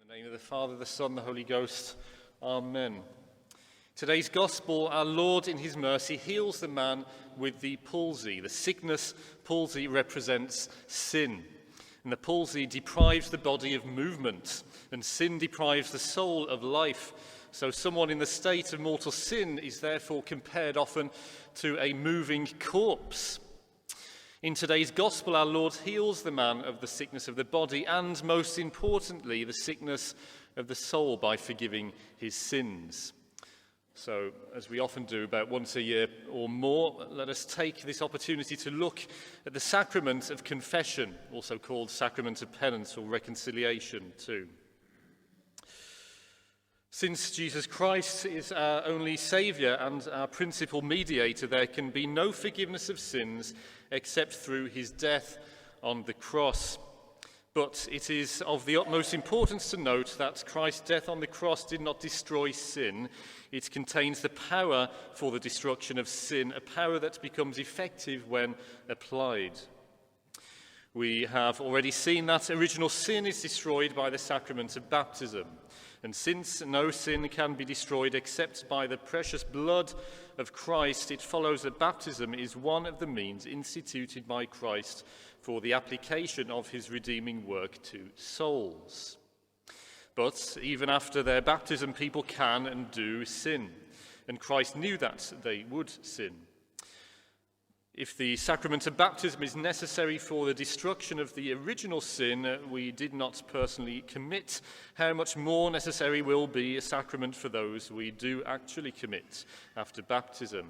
In the name of the Father, the Son, the Holy Ghost. Amen. Today's Gospel, our Lord in his mercy heals the man with the palsy. The sickness, palsy, represents sin. And the palsy deprives the body of movement, and sin deprives the soul of life. So someone in the state of mortal sin is therefore compared often to a moving corpse. In today's Gospel, our Lord heals the man of the sickness of the body and, most importantly, the sickness of the soul by forgiving his sins. So, as we often do about once a year or more, let us take this opportunity to look at the sacrament of confession, also called sacrament of penance or reconciliation too. Since Jesus Christ is our only Saviour and our principal mediator, there can be no forgiveness of sins except through his death on the cross. But it is of the utmost importance to note that Christ's death on the cross did not destroy sin. It contains the power for the destruction of sin, a power that becomes effective when applied. We have already seen that original sin is destroyed by the sacrament of baptism. And since no sin can be destroyed except by the precious blood of Christ, it follows that baptism is one of the means instituted by Christ for the application of his redeeming work to souls. But even after their baptism, people can and do sin, and Christ knew that they would sin. If the sacrament of baptism is necessary for the destruction of the original sin we did not personally commit, how much more necessary will be a sacrament for those we do actually commit after baptism.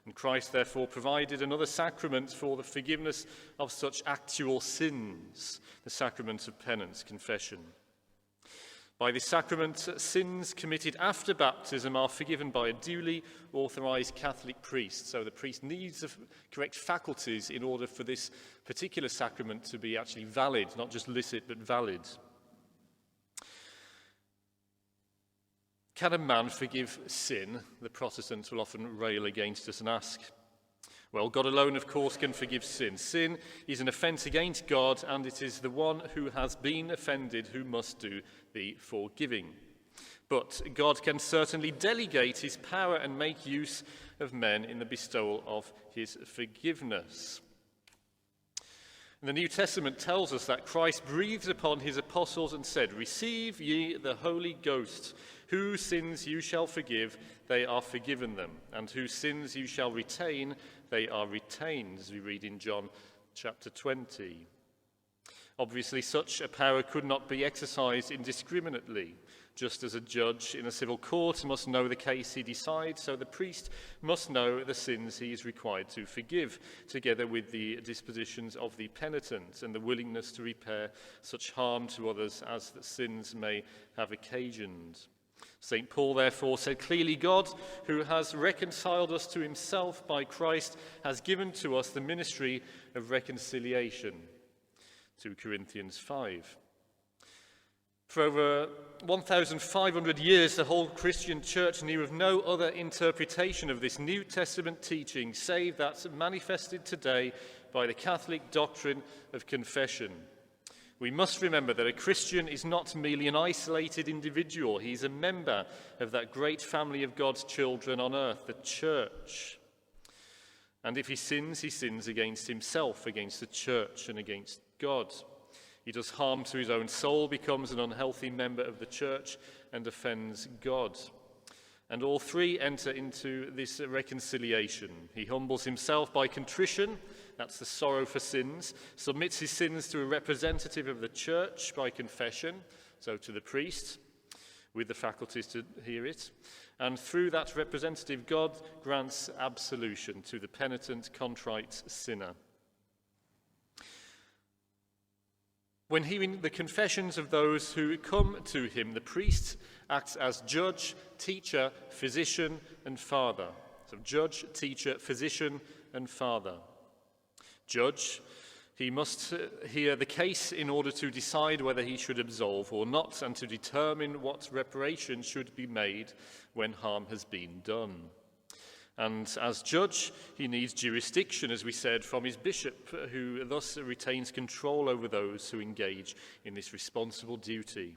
And Christ therefore provided another sacrament for the forgiveness of such actual sins, the sacrament of penance, confession. By this sacrament, sins committed after baptism are forgiven by a duly authorised Catholic priest. So the priest needs the correct faculties in order for this particular sacrament to be actually valid, not just licit, but valid. Can a man forgive sin? The Protestants will often rail against us and ask. Well, God alone, of course, can forgive sin. Sin is an offence against God, and it is the one who has been offended who must do the forgiving. But God can certainly delegate his power and make use of men in the bestowal of his forgiveness. And the New Testament tells us that Christ breathed upon his apostles and said, "Receive ye the Holy Ghost. Whose sins you shall forgive, they are forgiven them. And whose sins you shall retain, they are retained," as we read in John chapter 20. Obviously, such a power could not be exercised indiscriminately. Just as a judge in a civil court must know the case he decides, so the priest must know the sins he is required to forgive, together with the dispositions of the penitent and the willingness to repair such harm to others as the sins may have occasioned. St. Paul therefore said clearly, God, who has reconciled us to himself by Christ, has given to us the ministry of reconciliation. 2 Corinthians 5. For over 1,500 years, the whole Christian church knew of no other interpretation of this New Testament teaching, save that manifested today by the Catholic doctrine of confession. We must remember that a Christian is not merely an isolated individual. He's a member of that great family of God's children on earth, the church. And if he sins against himself, against the church, and against God. He does harm to his own soul, becomes an unhealthy member of the church, and offends God. And all three enter into this reconciliation. He humbles himself by contrition, that's the sorrow for sins, submits his sins to a representative of the church by confession, so to the priest, with the faculties to hear it. And through that representative, God grants absolution to the penitent, contrite sinner. When hearing the confessions of those who come to him, the priest acts as judge, teacher, physician, and father. So judge, teacher, physician, and father. Judge, he must hear the case in order to decide whether he should absolve or not, and to determine what reparation should be made when harm has been done. And as judge, he needs jurisdiction, as we said, from his bishop, who thus retains control over those who engage in this responsible duty.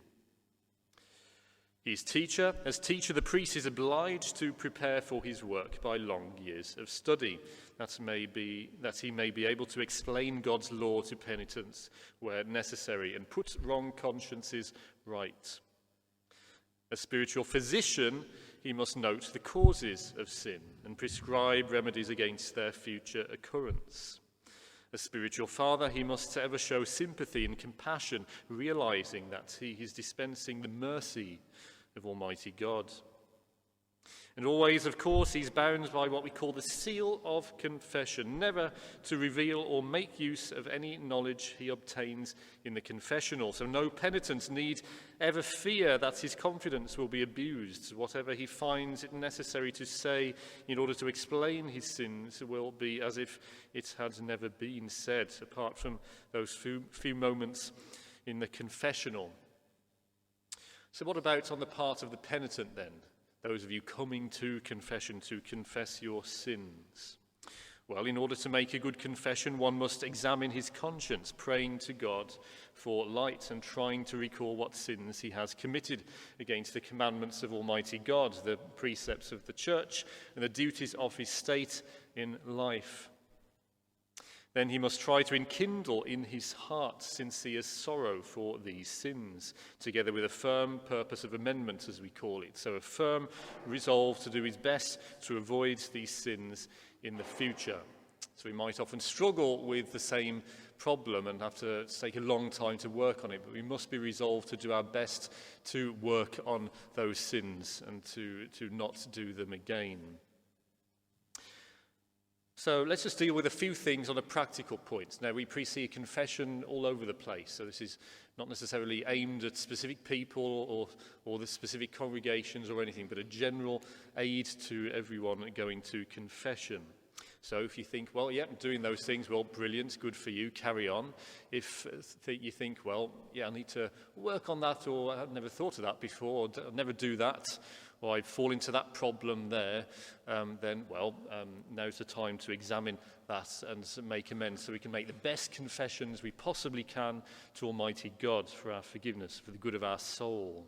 As teacher, the priest is obliged to prepare for his work by long years of study, that he may be able to explain God's law to penitents where necessary and put wrong consciences right. As spiritual physician, he must note the causes of sin and prescribe remedies against their future occurrence. As spiritual father, he must ever show sympathy and compassion, realizing that he is dispensing the mercy of Almighty God. And always, of course, he's bound by what we call the seal of confession, never to reveal or make use of any knowledge he obtains in the confessional. So no penitent need ever fear that his confidence will be abused. Whatever he finds it necessary to say in order to explain his sins will be as if it had never been said, apart from those few moments in the confessional. So what about on the part of the penitent then? Those of you coming to confession to confess your sins. Well, in order to make a good confession, one must examine his conscience, praying to God for light and trying to recall what sins he has committed against the commandments of Almighty God, the precepts of the church, and the duties of his state in life. Then he must try to enkindle in his heart sincere sorrow for these sins, together with a firm purpose of amendment, as we call it. So a firm resolve to do his best to avoid these sins in the future. So we might often struggle with the same problem and have to take a long time to work on it, but we must be resolved to do our best to work on those sins and to not do them again. So let's just deal with a few things on a practical point. Now, we see confession all over the place, so this is not necessarily aimed at specific people or the specific congregations or anything, but a general aid to everyone going to confession. So if you think, well, yeah, doing those things, well, brilliant, good for you, carry on. If you think, well, yeah, I need to work on that, or I've never thought of that before, or I'll never do that, or I fall into that problem there, then, well, now's the time to examine that and make amends so we can make the best confessions we possibly can to Almighty God for our forgiveness, for the good of our soul.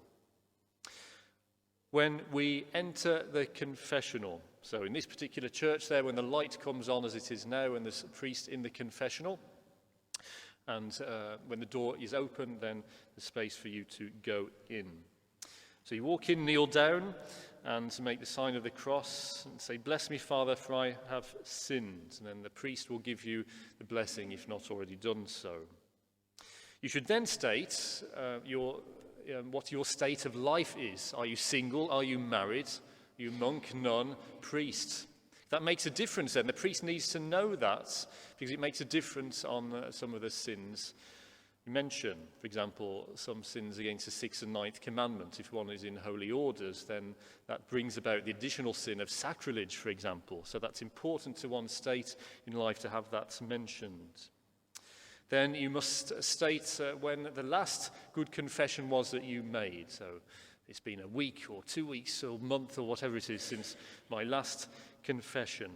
When we enter the confessional, so in this particular church there, when the light comes on as it is now and there's a priest in the confessional, and when the door is open, then there's space for you to go in. So you walk in, kneel down, and make the sign of the cross, and say, "Bless me, Father, for I have sinned." And then the priest will give you the blessing, if not already done so. You should then state what your state of life is. Are you single? Are you married? Are you monk, nun, priest? That makes a difference then. The priest needs to know that, because it makes a difference on some of the sins you mention. For example, some sins against the 6th and 9th commandment. If one is in holy orders, then that brings about the additional sin of sacrilege, for example. So that's important to one's state in life to have that mentioned. Then you must state when the last good confession was that you made. So it's been a week or 2 weeks or a month or whatever it is since my last confession.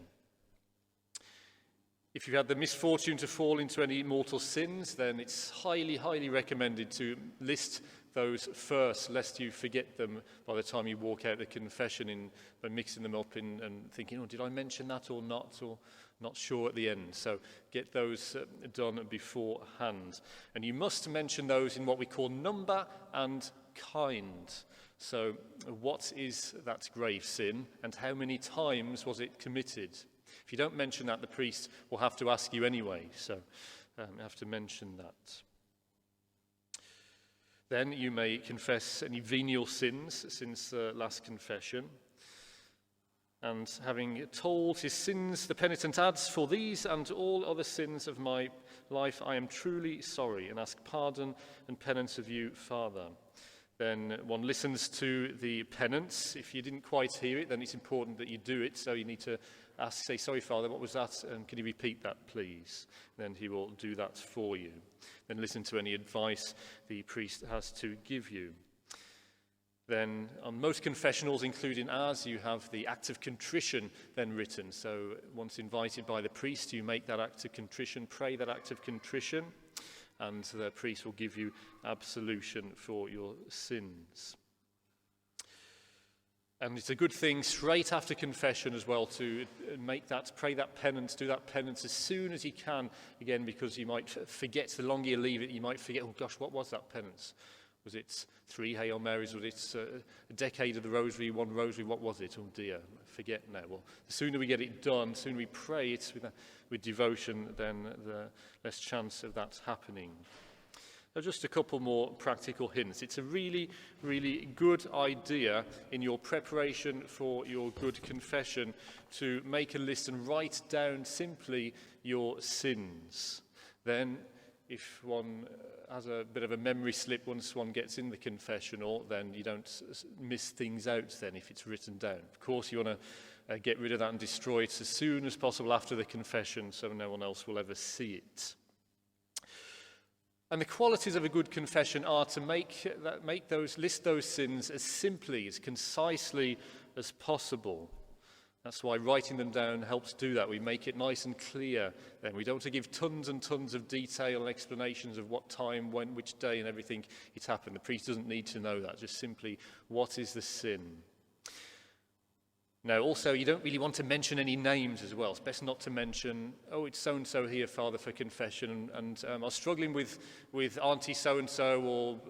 If you've had the misfortune to fall into any mortal sins, then it's highly, highly recommended to list those first, lest you forget them by the time you walk out the confession by mixing them up and thinking, oh, did I mention that or not sure at the end. So get those done beforehand. And you must mention those in what we call number and kind. So what is that grave sin and how many times was it committed? If you don't mention that, the priest will have to ask you anyway, so you have to mention that. Then you may confess any venial sins since the last confession. And having told his sins, the penitent adds, "For these and all other sins of my life I am truly sorry, and ask pardon and penance of you, Father." Then one listens to the penance. If you didn't quite hear it, then it's important that you do it. So you need to say, "Sorry, Father, what was that? And can you repeat that, please?" Then he will do that for you. Then listen to any advice the priest has to give you. Then on most confessionals, including ours, you have the act of contrition then written. So once invited by the priest, you make that act of contrition, pray that act of contrition, and the priest will give you absolution for your sins. And it's a good thing straight after confession as well to pray that penance, do that penance as soon as you can, again, because you might forget, the longer you leave it, you might forget, oh gosh, what was that penance? Was it 3 Hail Marys? Was it a decade of the Rosary, 1 Rosary? What was it? Oh dear, forget now. Well, the sooner we get it done, the sooner we pray it with devotion, then the less chance of that happening. Now, just a couple more practical hints. It's a really, really good idea in your preparation for your good confession to make a list and write down simply your sins. Then, if one has a bit of a memory slip once one gets in the confessional, then you don't miss things out then if it's written down. Of course, you want to get rid of that and destroy it as soon as possible after the confession so no one else will ever see it. And the qualities of a good confession are to list those sins as simply, as concisely as possible. That's why writing them down helps do that. We make it nice and clear. Then we don't have to give tons and tons of detail and explanations of what time, when, which day and everything it's happened. The priest doesn't need to know that. Just simply, what is the sin? Now, also, you don't really want to mention any names as well. It's best not to mention, oh, it's so-and-so here, Father, for confession, and I was struggling with Auntie so-and-so or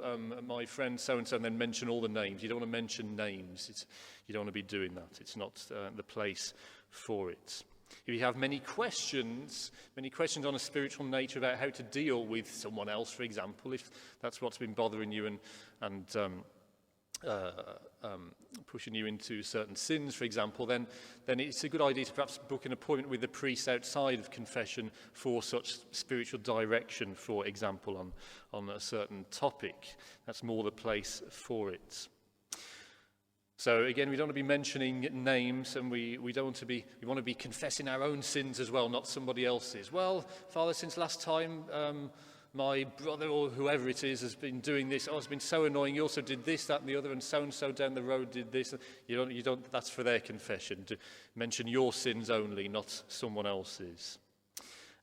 my friend so-and-so, and then mention all the names. You don't want to mention names. You don't want to be doing that. It's not the place for it. If you have many questions on a spiritual nature about how to deal with someone else, for example, if that's what's been bothering you and pushing you into certain sins, for example, then it's a good idea to perhaps book an appointment with the priest outside of confession for such spiritual direction, for example, on a certain topic. That's more the place for it. So again, we don't want to be mentioning names, and we want to be confessing our own sins as well, not somebody else's. Well, Father, since last time my brother or whoever it is has been doing this. Oh, it's been so annoying. You also did this, that, and the other, and so down the road did this. You don't. That's for their confession. To mention your sins only, not someone else's.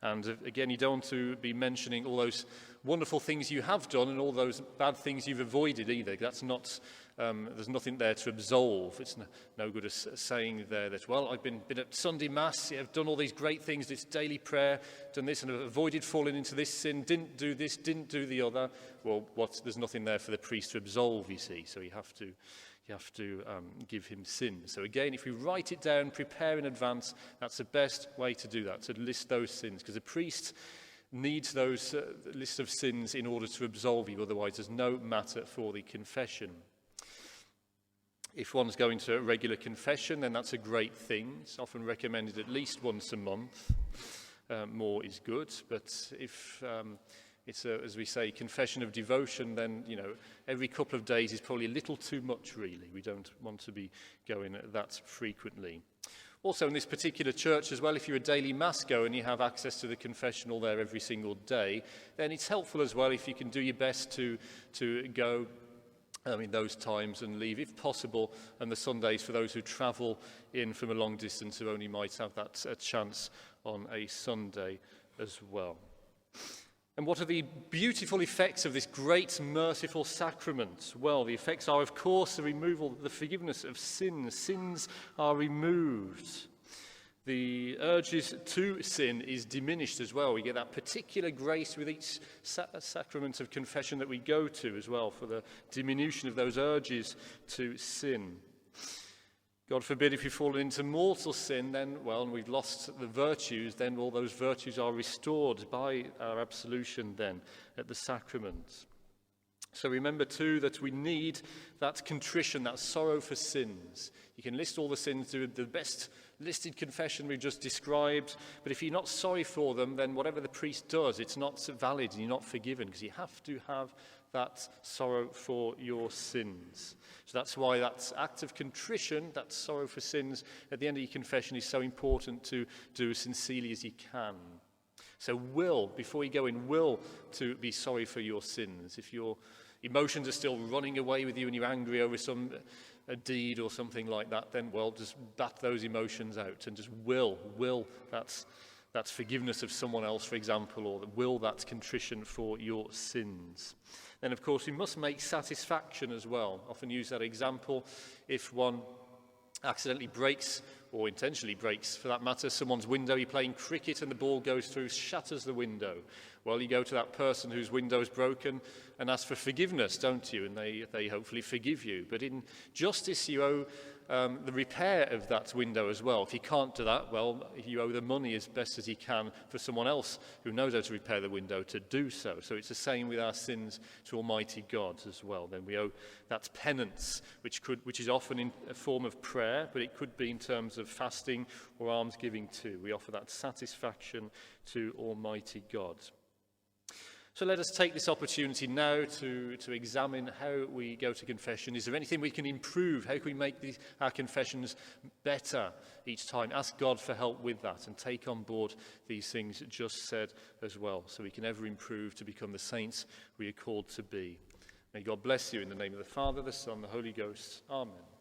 And again, you don't want to be mentioning all those wonderful things you have done and all those bad things you've avoided either. That's not. There's nothing there to absolve. It's no good as saying there that, well, I've been at Sunday Mass, I've done all these great things, this daily prayer, done this, and I've avoided falling into this sin, didn't do this, didn't do the other. Well, there's nothing there for the priest to absolve, you see, so you have to give him sin. So again, if we write it down, prepare in advance, that's the best way to do that, to list those sins, because the priest needs those lists of sins in order to absolve you, otherwise there's no matter for the confession. If one's going to regular confession, then that's a great thing. It's often recommended at least once a month. More is good, but if it's, as we say, confession of devotion, then, every couple of days is probably a little too much, really. We don't want to be going that frequently. Also, in this particular church as well, if you're a daily mass goer and you have access to the confessional there every single day, then it's helpful as well if you can do your best to go in those times and leave, if possible, and the Sundays for those who travel in from a long distance who only might have that chance on a Sunday as well. And what are the beautiful effects of this great merciful sacrament? Well, the effects are, of course, the forgiveness of sins. Sins are removed. The urges to sin is diminished as well. We get that particular grace with each sacrament of confession that we go to as well for the diminution of those urges to sin. God forbid if you've fallen into mortal sin, then, and we've lost the virtues, then all those virtues are restored by our absolution then at the sacrament. So remember too that we need that contrition, that sorrow for sins. You can list all the sins, do the best listed confession we've just described, but if you're not sorry for them, then whatever the priest does, it's not valid and you're not forgiven, because you have to have that sorrow for your sins. So that's why that act of contrition, that sorrow for sins at the end of your confession, is so important to do as sincerely as you can. So before you go in, to be sorry for your sins. If your emotions are still running away with you and you're angry over a deed or something like that, then, just bat those emotions out and just will that's forgiveness of someone else, for example, or that contrition for your sins. Then, of course, we must make satisfaction as well. Often use that example if one accidentally breaks, or intentionally breaks for that matter, someone's window. You're playing cricket and the ball goes through, shatters the window. Well, you go to that person whose window is broken and ask for forgiveness, don't you? And they hopefully forgive you. But in justice, you owe the repair of that window as well. If you can't do that, well, you owe the money as best as you can for someone else who knows how to repair the window to do so. So it's the same with our sins to Almighty God as well. Then we owe that penance, which is often in a form of prayer, but it could be in terms of fasting or almsgiving too. We offer that satisfaction to Almighty God. So let us take this opportunity now to examine how we go to confession. Is there anything we can improve? How can we make our confessions better each time? Ask God for help with that and take on board these things just said as well, so we can ever improve to become the saints we are called to be. May God bless you in the name of the Father, the Son, the Holy Ghost. Amen.